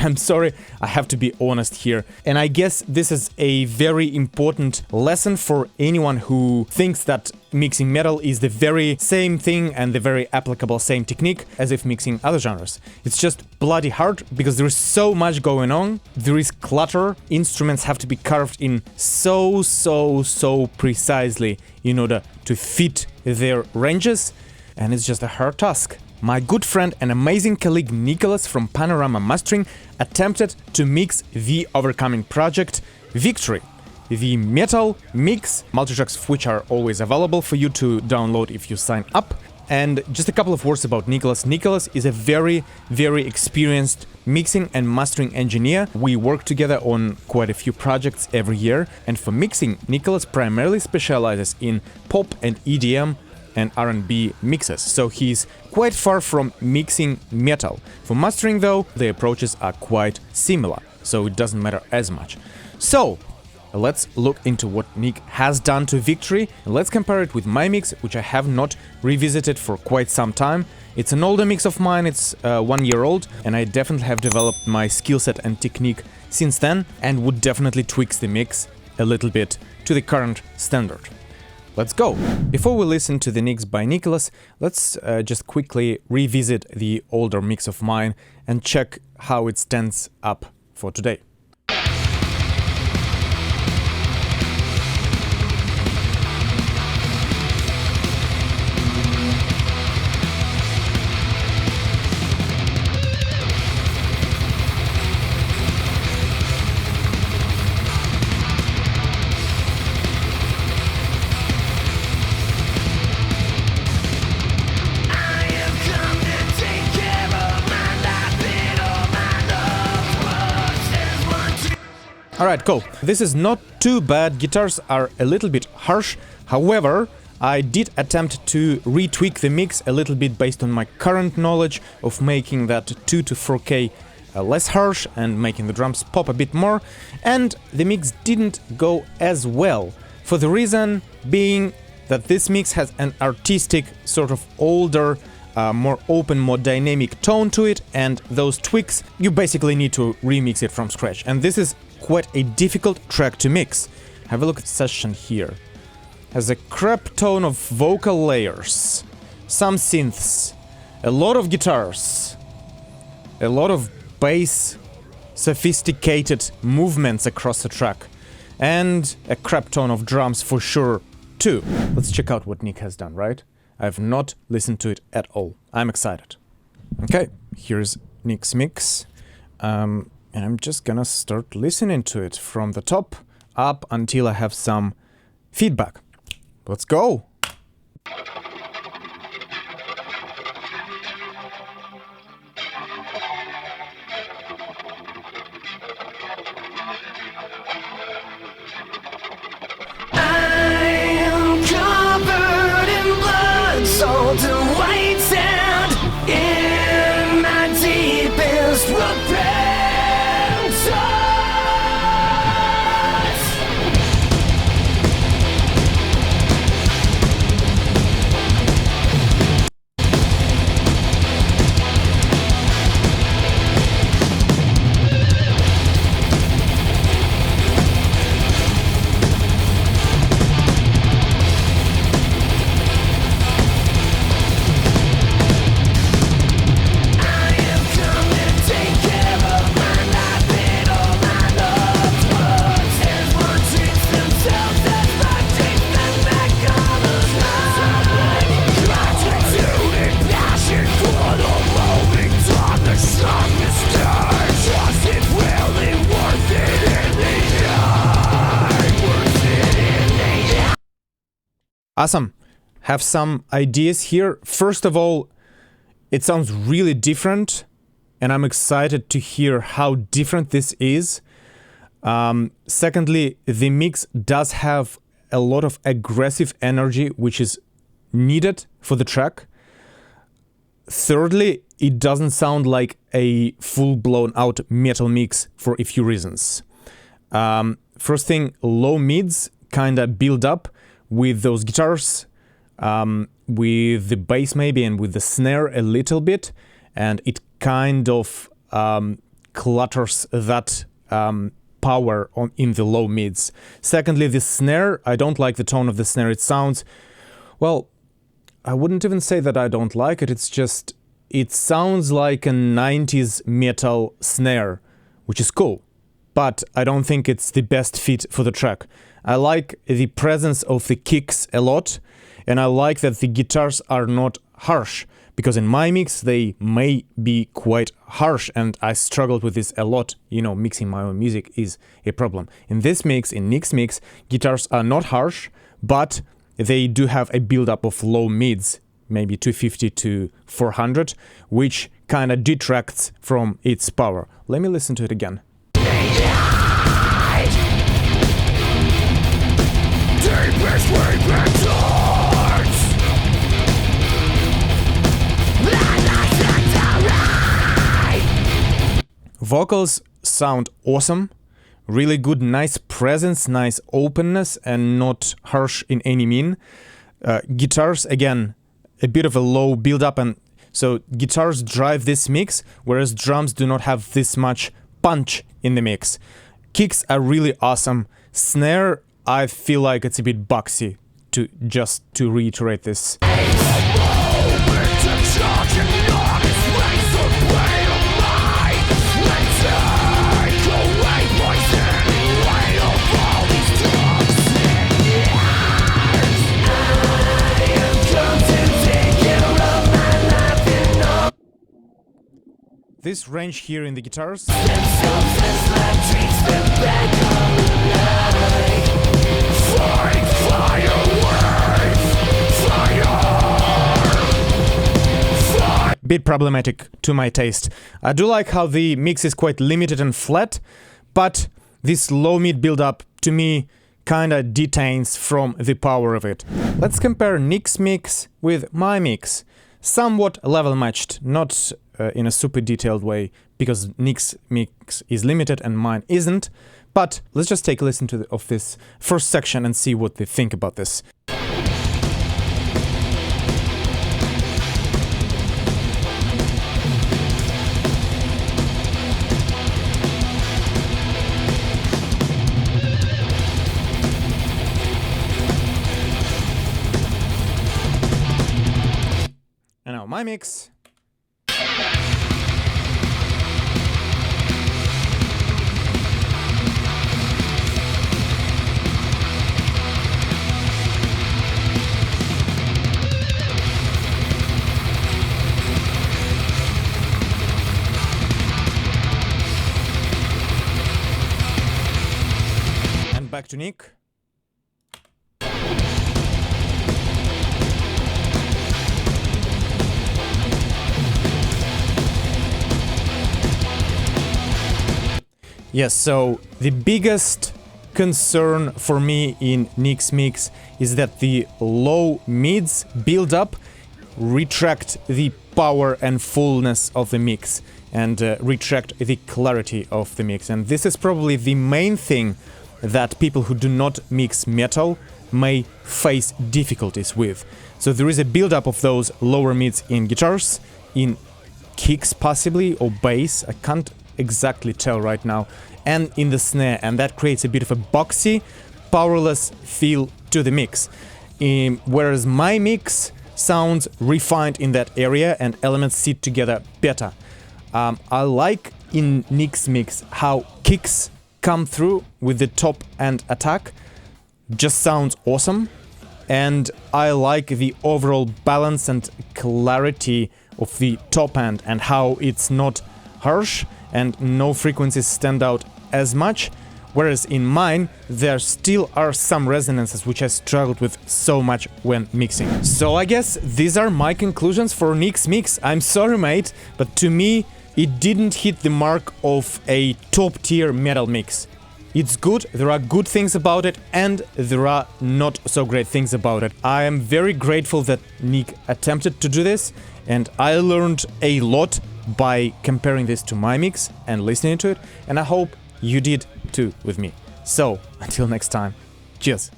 I'm sorry, I have to be honest here. And I guess this is a very important lesson for anyone who thinks that mixing metal is the very same thing and the very applicable same technique as if mixing other genres. It's just bloody hard because there is so much going on. There is clutter. Instruments have to be carved in so precisely in order to fit their ranges, and it's just a hard task. My good friend and amazing colleague Nicholas from Panorama Mastering attempted to mix the overcoming project Victory, the metal mix, multitracks of which are always available for you to download if you sign up. And just a couple of words about Nicholas. Nicholas is a very experienced mixing and mastering engineer. We work together on quite a few projects every year, and for mixing, Nicholas primarily specializes in pop and EDM and R&B mixes, so he's quite far from mixing metal. For mastering though, the approaches are quite similar, so it doesn't matter as much. So, let's look into what Nick has done to Victory, and let's compare it with my mix, which I have not revisited for quite some time. It's an older mix of mine, it's 1 year old, and I definitely have developed my skill set and technique since then, and would definitely tweak the mix a little bit to the current standard. Let's go! Before we listen to the mix by Nicholas, let's just quickly revisit the older mix of mine and check how it stands up for today. Alright, cool. This is not too bad. Guitars are a little bit harsh. However, I did attempt to retweak the mix a little bit based on my current knowledge of making that 2 to 4K less harsh and making the drums pop a bit more. And the mix didn't go as well, for the reason being that this mix has an artistic, sort of older, more open, more dynamic tone to it, and those tweaks, you basically need to remix it from scratch. And this is quite a difficult track to mix. Have a look at the session here. Has a crap tone of vocal layers, some synths, a lot of guitars, a lot of bass, sophisticated movements across the track, and a crap ton of drums for sure too. Let's check out what Nick has done, right? I've not listened to it at all. I'm excited. Okay, here's Nick's mix. And I'm just gonna start listening to it from the top up until I have some feedback. Let's go! I'm covered in blood, salt and white sand in my deepest repentance. Awesome. Have some ideas here. First of all, it sounds really different, and I'm excited to hear how different this is. Secondly, the mix does have a lot of aggressive energy, which is needed for the track. Thirdly, it doesn't sound like a full-blown out metal mix for a few reasons. First thing, low mids kind of build up with those guitars, with the bass maybe, and with the snare a little bit, and it kind of clutters that power in the low mids. Secondly, the snare, I don't like the tone of the snare. It sounds, well, I wouldn't even say that I don't like it, it's just, it sounds like a 90s metal snare, which is cool, but I don't think it's the best fit for the track. I like the presence of the kicks a lot, and I like that the guitars are not harsh, because in my mix they may be quite harsh, and I struggled with this a lot. You know, mixing my own music is a problem. In this mix, in Nick's mix, guitars are not harsh, but they do have a build-up of low mids, maybe 250 to 400, which kind of detracts from its power. Let me listen to it again. Vocals sound awesome, really good, nice presence, nice openness, and not harsh in any mean. Guitars, again, a bit of a low build-up, and so guitars drive this mix, whereas drums do not have this much punch in the mix. Kicks are really awesome. Snare, I feel like it's a bit boxy, to reiterate this. This range here in the guitars. Bit problematic to my taste. I do like how the mix is quite limited and flat, but this low mid build up to me kinda detains from the power of it. Let's compare Nick's mix with my mix. Somewhat level matched, not in a super detailed way, because Nick's mix is limited and mine isn't. But let's just take a listen of this first section and see what they think about this. And now my mix. And back to Nick. Yes, so the biggest concern for me in Nick's mix is that the low mids build up, retract the power and fullness of the mix, and retract the clarity of the mix. And this is probably the main thing that people who do not mix metal may face difficulties with. So there is a build-up of those lower mids in guitars, in kicks possibly, or bass, I can't exactly tell right now, and in the snare, and that creates a bit of a boxy, powerless feel to the mix. Whereas my mix sounds refined in that area and elements sit together better. I like in Nick's mix how kicks come through with the top end attack, just sounds awesome, and I like the overall balance and clarity of the top end and how it's not harsh and no frequencies stand out as much, whereas in mine there still are some resonances which I struggled with so much when mixing. So I guess these are my conclusions for Nick's mix. I'm sorry mate, but to me it didn't hit the mark of a top tier metal mix. It's good, there are good things about it, and there are not so great things about it. I am very grateful that Nick attempted to do this, and I learned a lot by comparing this to my mix and listening to it, and I hope you did too with me. So, until next time, cheers!